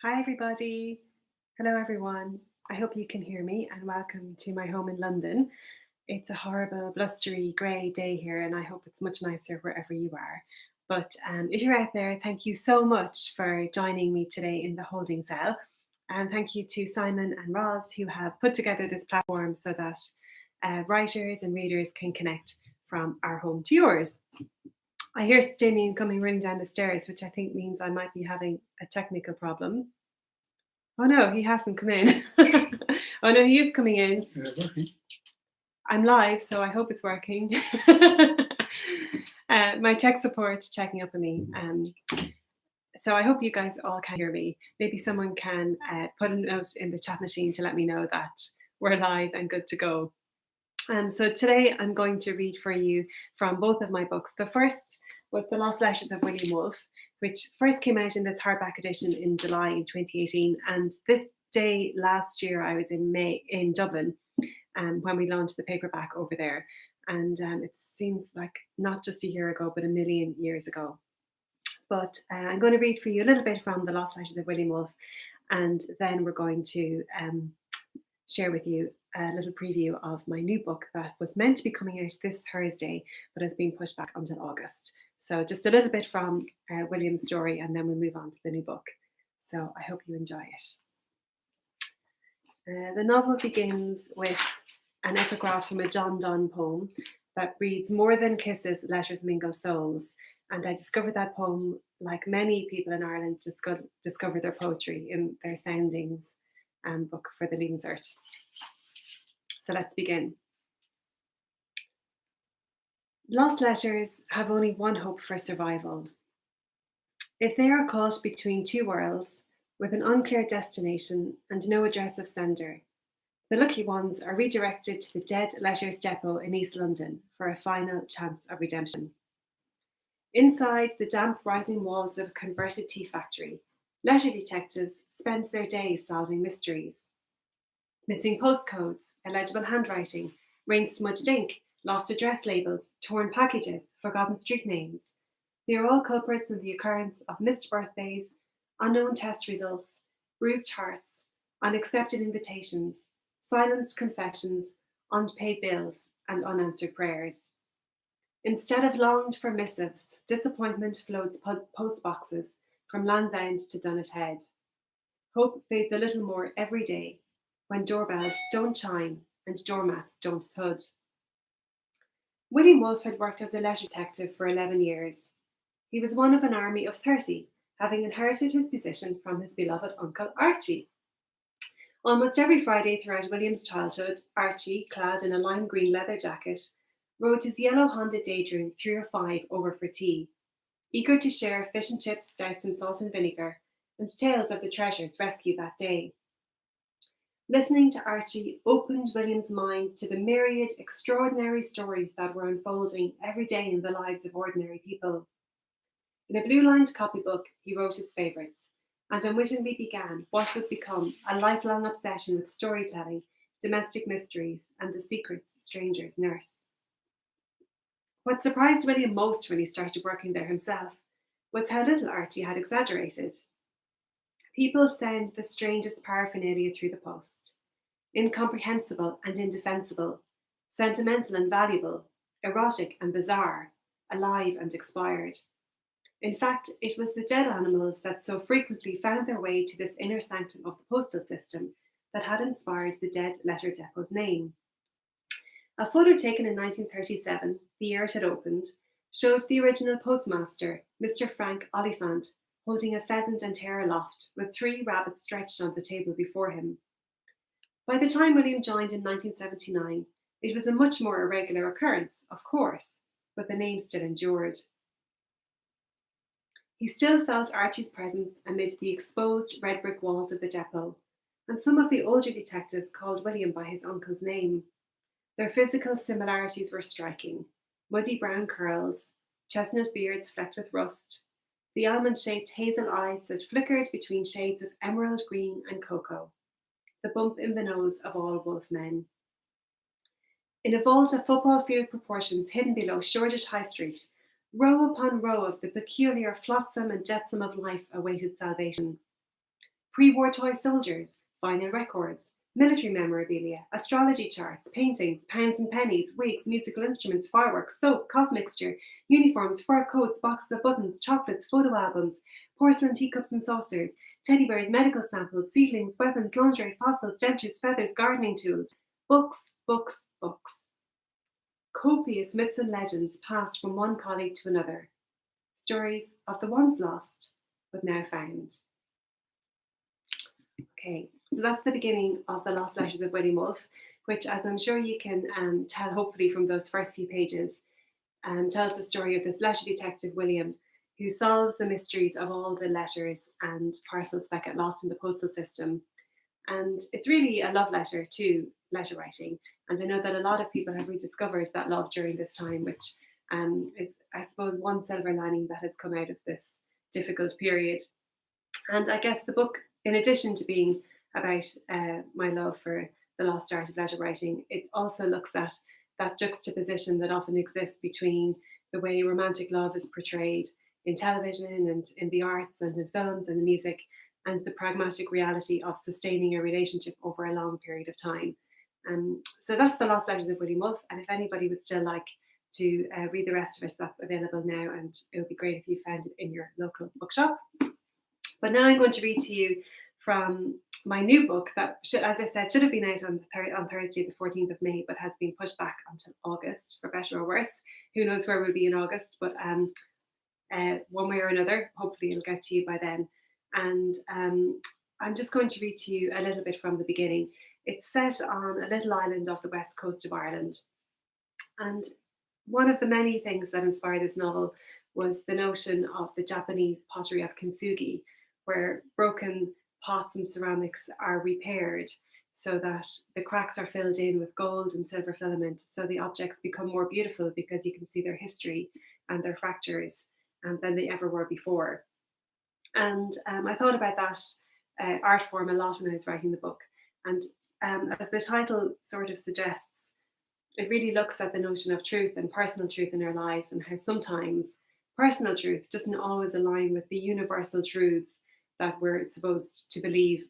Hi, everybody. Hello, everyone. I hope you can hear me and welcome to my home in London. It's a horrible, blustery, grey day here, and I hope it's much nicer wherever you are. But if you're out there, thank you so much for joining me today in the holding cell. And thank you to Simon and Roz, who have put together this platform so that writers and readers can connect from our home to yours. I hear Damien coming running down the stairs, which I think means I might be having a technical problem. Oh no, he hasn't come in. Oh no, he is coming in. Working. I'm live, so I hope it's working. My tech support checking up on me. So I hope you guys all can hear me. Maybe someone can put a note in the chat machine to let me know that we're live and good to go. So today I'm going to read for you from both of my books. The first was The Lost Letters of William Woolf, which first came out in this hardback edition in July in 2018. And this day last year, I was in Dublin when we launched the paperback over there. And it seems like not just a year ago, but a million years ago. But I'm going to read for you a little bit from The Lost Letters of William Woolf, and then we're going to share with you a little preview of my new book that was meant to be coming out this Thursday, but has been pushed back until August. So just a little bit from William's story, and then we'll move on to the new book. So I hope you enjoy it. The novel begins with an epigraph from a John Donne poem that reads, "More than kisses, letters mingle souls." And I discovered that poem, like many people in Ireland, discover their poetry in their soundings book for the Leaving Cert. So let's begin. Lost letters have only one hope for survival. If they are caught between two worlds, with an unclear destination and no address of sender, the lucky ones are redirected to the Dead Letters Depot in East London for a final chance of redemption. Inside the damp rising walls of a converted tea factory, letter detectives spend their days solving mysteries. Missing postcodes, illegible handwriting, rain-smudged ink, lost address labels, torn packages, forgotten street names. They are all culprits in the occurrence of missed birthdays, unknown test results, bruised hearts, unaccepted invitations, silenced confessions, unpaid bills, and unanswered prayers. Instead of longed for missives, disappointment floats post boxes from Land's End to Dunnet Head. Hope fades a little more every day when doorbells don't chime and doormats don't thud. William Woolf had worked as a letter detective for 11 years. He was one of an army of 30, having inherited his position from his beloved uncle Archie. Almost every Friday throughout William's childhood, Archie, clad in a lime green leather jacket, rode his yellow Honda Daydream 3 or 5 over for tea, eager to share fish and chips doused in salt and vinegar and tales of the treasures rescued that day. Listening to Archie opened William's mind to the myriad extraordinary stories that were unfolding every day in the lives of ordinary people. In a blue-lined copybook, he wrote his favourites, and unwittingly began what would become a lifelong obsession with storytelling, domestic mysteries, and the secrets strangers nurse. What surprised William most when he started working there himself was how little Archie had exaggerated. People send the strangest paraphernalia through the post. Incomprehensible and indefensible, sentimental and valuable, erotic and bizarre, alive and expired. In fact, it was the dead animals that so frequently found their way to this inner sanctum of the postal system that had inspired the Dead Letter Depot's name. A photo taken in 1937, the year it had opened, showed the original postmaster, Mr. Frank Oliphant, holding a pheasant and hare aloft, with 3 rabbits stretched on the table before him. By the time William joined in 1979, it was a much more irregular occurrence, of course, but the name still endured. He still felt Archie's presence amid the exposed red brick walls of the depot, and some of the older detectives called William by his uncle's name. Their physical similarities were striking: muddy brown curls, chestnut beards flecked with rust, the almond-shaped hazel eyes that flickered between shades of emerald green and cocoa, the bump in the nose of all Woolf men. In a vault of football field proportions hidden below Shoreditch High Street, row upon row of the peculiar flotsam and jetsam of life awaited salvation. pre-war toy soldiers, vinyl records, military memorabilia, astrology charts, paintings, pounds and pennies, wigs, musical instruments, fireworks, soap, cough mixture, uniforms, fur coats, boxes of buttons, chocolates, photo albums, porcelain teacups and saucers, teddy bears, medical samples, seedlings, weapons, lingerie, fossils, dentures, feathers, gardening tools, books, books, books. Copious myths and legends passed from one colleague to another. Stories of the once lost, but now found. Okay, so that's the beginning of the Lost Letters of William Woolf, which, as I'm sure you can tell hopefully from those first few pages, tells the story of this letter detective, William, who solves the mysteries of all the letters and parcels that get lost in the postal system. And it's really a love letter to letter writing. And I know that a lot of people have rediscovered that love during this time, which is, I suppose, one silver lining that has come out of this difficult period. And I guess the book, in addition to being about my love for the lost art of letter writing, it also looks at that juxtaposition that often exists between the way romantic love is portrayed in television and in the arts and in films and the music, and the pragmatic reality of sustaining a relationship over a long period of time. So that's the Lost Letters of William Woolf. And if anybody would still like to read the rest of it, that's available now. And it would be great if you found it in your local bookshop. But now I'm going to read to you from my new book that, as I said, should have been out on Thursday, the 14th of May, but has been pushed back until August, for better or worse. Who knows where we'll be in August, but one way or another, hopefully it'll get to you by then. And I'm just going to read to you a little bit from the beginning. It's set on a little island off the west coast of Ireland. And one of the many things that inspired this novel was the notion of the Japanese pottery of kintsugi, where broken pots and ceramics are repaired so that the cracks are filled in with gold and silver filament, so the objects become more beautiful because you can see their history and their fractures than they ever were before. And I thought about that art form a lot when I was writing the book. And as the title sort of suggests, it really looks at the notion of truth and personal truth in our lives, and how sometimes personal truth doesn't always align with the universal truths that we're supposed to believe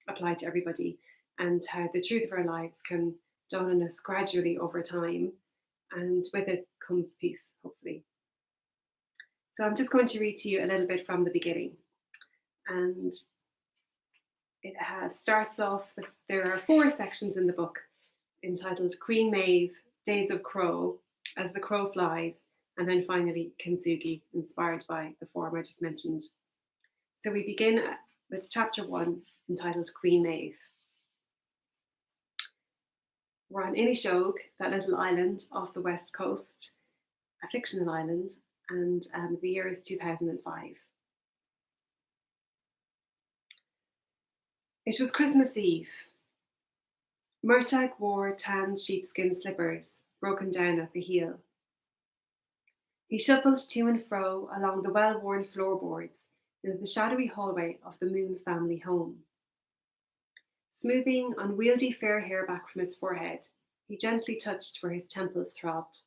apply to everybody, and how the truth of our lives can dawn on us gradually over time, and with it comes peace, hopefully. So I'm just going to read to you a little bit from the beginning. And it starts off with, there are 4 sections in the book entitled Queen Maeve, Days of Crow, As the Crow Flies, and then finally Kintsugi, inspired by the form I just mentioned. So we begin with chapter 1, entitled Queen Maeve. We're on Inishogue, that little island off the west coast, a fictional island, and the year is 2005. It was Christmas Eve. Murtagh wore tan sheepskin slippers, broken down at the heel. He shuffled to and fro along the well-worn floorboards into the shadowy hallway of the Moon family home. Smoothing unwieldy fair hair back from his forehead, he gently touched where his temples throbbed.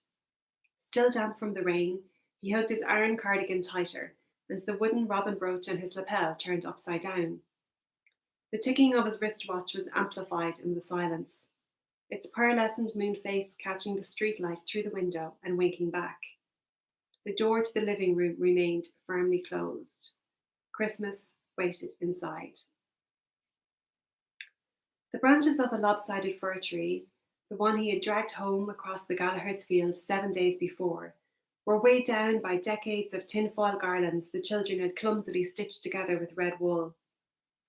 Still damp from the rain, he hugged his iron cardigan tighter, and the wooden robin brooch on his lapel turned upside down. The ticking of his wristwatch was amplified in the silence, its pearlescent moon face catching the streetlight through the window and winking back. The door to the living room remained firmly closed. Christmas waited inside. The branches of a lopsided fir tree, the one he had dragged home across the Gallagher's field 7 days before, were weighed down by decades of tinfoil garlands the children had clumsily stitched together with red wool.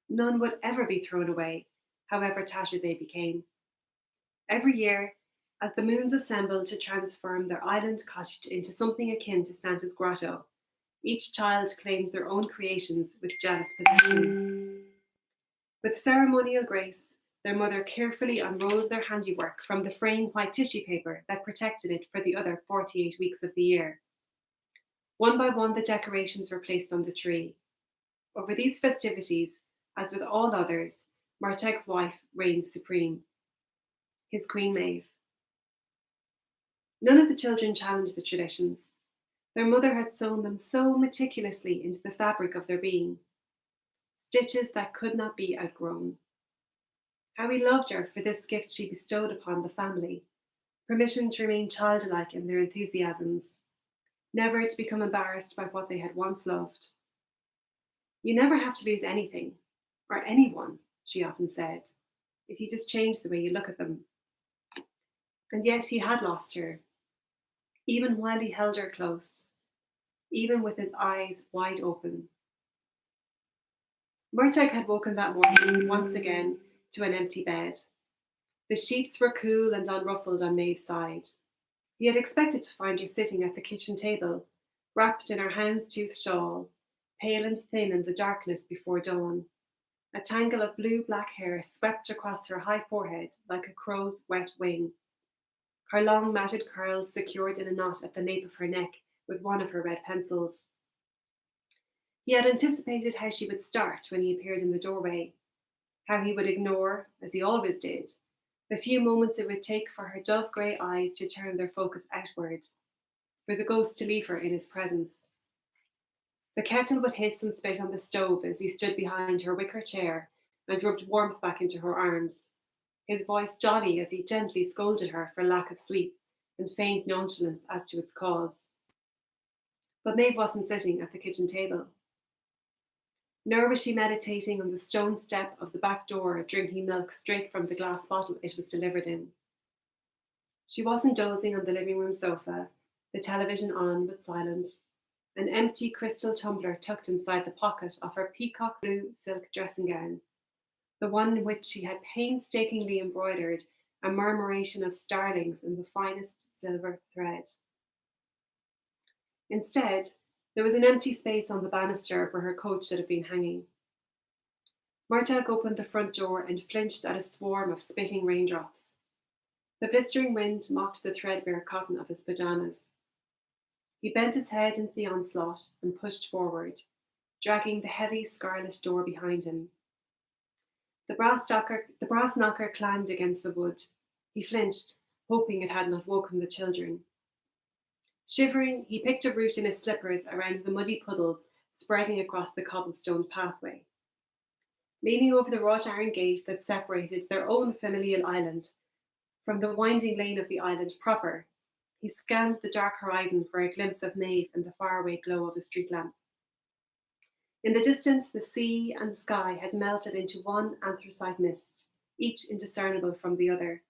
None would ever be thrown away, however tattered they became. Every year, as the moons assembled to transform their island cottage into something akin to Santa's grotto, each child claimed their own creations with jealous possession. With ceremonial grace, their mother carefully unrolls their handiwork from the fraying white tissue paper that protected it for the other 48 weeks of the year. One by one, the decorations were placed on the tree. Over these festivities, as with all others, Murtagh's wife reigned supreme, his Queen Maeve. None of the children challenged the traditions. Their mother had sewn them so meticulously into the fabric of their being. stitches that could not be outgrown. How he loved her for this gift she bestowed upon the family, permission to remain childlike in their enthusiasms, never to become embarrassed by what they had once loved. You never have to lose anything, or anyone, she often said, if you just change the way you look at them. And yet he had lost her, even while he held her close, even with his eyes wide open. Murtagh had woken that morning once again to an empty bed. The sheets were cool and unruffled on Maeve's side. He had expected to find her sitting at the kitchen table, wrapped in her houndstooth shawl, pale and thin in the darkness before dawn. A tangle of blue-black hair swept across her high forehead like a crow's wet wing. Her long matted curls secured in a knot at the nape of her neck with one of her red pencils. He had anticipated how she would start when he appeared in the doorway, how he would ignore, as he always did, the few moments it would take for her dove-grey eyes to turn their focus outward, for the ghost to leave her in his presence. The kettle would hiss and spit on the stove as he stood behind her wicker chair and rubbed warmth back into her arms, his voice jolly as he gently scolded her for lack of sleep and feigned nonchalance as to its cause. But Maeve wasn't sitting at the kitchen table. Nor was she meditating on the stone step of the back door, drinking milk straight from the glass bottle it was delivered in. She wasn't dozing on the living room sofa, the television on but silent, an empty crystal tumbler tucked inside the pocket of her peacock blue silk dressing gown, the one in which she had painstakingly embroidered a murmuration of starlings in the finest silver thread. Instead, there was an empty space on the banister where her coat should have been hanging. Murtagh opened the front door and flinched at a swarm of spitting raindrops. The blistering wind mocked the threadbare cotton of his pyjamas. He bent his head into the onslaught and pushed forward, dragging the heavy scarlet door behind him. The brass knocker clanged against the wood. He flinched, hoping it had not woken the children. Shivering, he picked a root in his slippers around the muddy puddles spreading across the cobblestone pathway. Leaning over the wrought iron gate that separated their own familial island from the winding lane of the island proper, he scanned the dark horizon for a glimpse of Maeve and the faraway glow of a street lamp. In the distance, the sea and the sky had melted into one anthracite mist, each indiscernible from the other.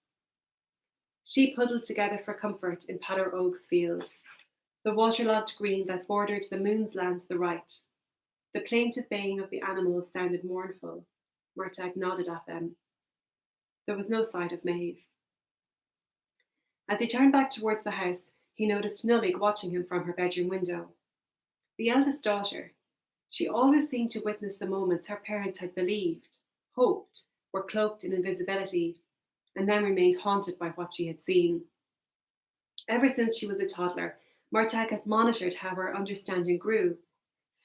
Sheep huddled together for comfort in Padder Oaks field, the waterlogged green that bordered the moon's land to the right. The plaintive baying of the animals sounded mournful. Murtagh nodded at them. There was no sight of Maeve. As he turned back towards the house, he noticed Nullig watching him from her bedroom window. The eldest daughter, she always seemed to witness the moments her parents had believed, hoped, were cloaked in invisibility, and then remained haunted by what she had seen. Ever since she was a toddler, Murtagh had monitored how her understanding grew,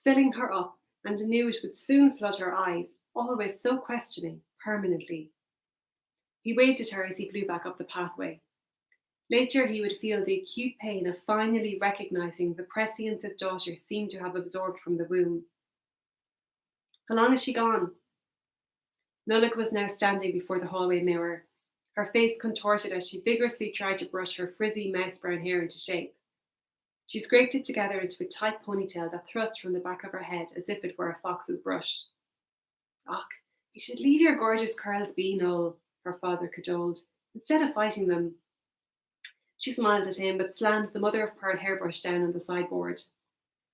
filling her up, and knew it would soon flood her eyes, always so questioning, permanently. He waved at her as he flew back up the pathway. Later, he would feel the acute pain of finally recognising the prescience his daughter seemed to have absorbed from the womb. How long has she gone? Nullig was now standing before the hallway mirror, her face contorted as she vigorously tried to brush her frizzy mouse-brown hair into shape. She scraped it together into a tight ponytail that thrust from the back of her head as if it were a fox's brush. "Och, you should leave your gorgeous curls be, Noel," her father cajoled, "instead of fighting them." She smiled at him, but slammed the mother-of-pearl hairbrush down on the sideboard.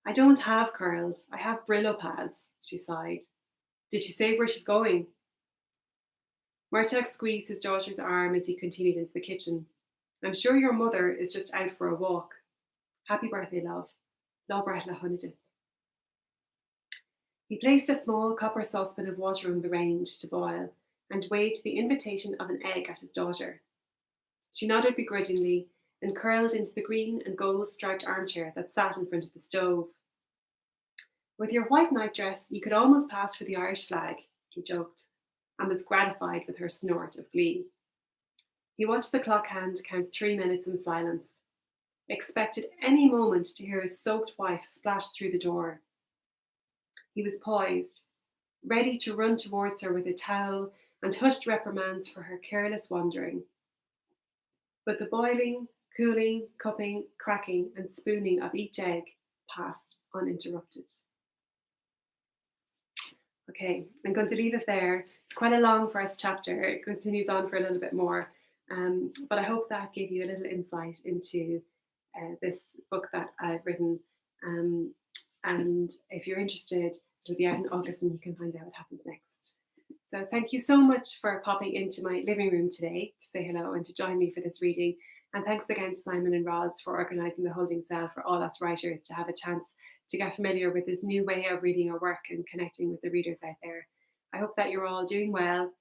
"I don't have curls. I have Brillo pads," she sighed. "Did she say where she's going?" Murtagh squeezed his daughter's arm as he continued into the kitchen. "I'm sure your mother is just out for a walk. Happy birthday, love. Lobrat la Hunedith." He placed a small copper saucepan of water on the range to boil and waved the invitation of an egg at his daughter. She nodded begrudgingly and curled into the green and gold striped armchair that sat in front of the stove. "With your white nightdress, you could almost pass for the Irish flag," he joked, and was gratified with her snort of glee. He watched the clock hand count 3 minutes in silence, expected any moment to hear his soaked wife splash through the door. He was poised, ready to run towards her with a towel and hushed reprimands for her careless wandering. But the boiling, cooling, cupping, cracking, and spooning of each egg passed uninterrupted. Okay, I'm going to leave it there. It's quite a long first chapter. It continues on for a little bit more. But I hope that gave you a little insight into this book that I've written. Um, and if you're interested, it'll be out in August and you can find out what happens next. So thank you so much for popping into my living room today to say hello and to join me for this reading. And thanks again to Simon and Roz for organising the holding cell for all us writers to have a chance to get familiar with this new way of reading our work and connecting with the readers out there. I hope that you're all doing well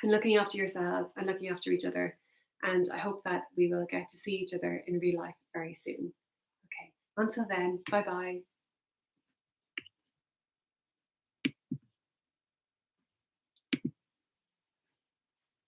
and looking after yourselves and looking after each other. And I hope that we will get to see each other in real life very soon. Okay, until then, bye bye.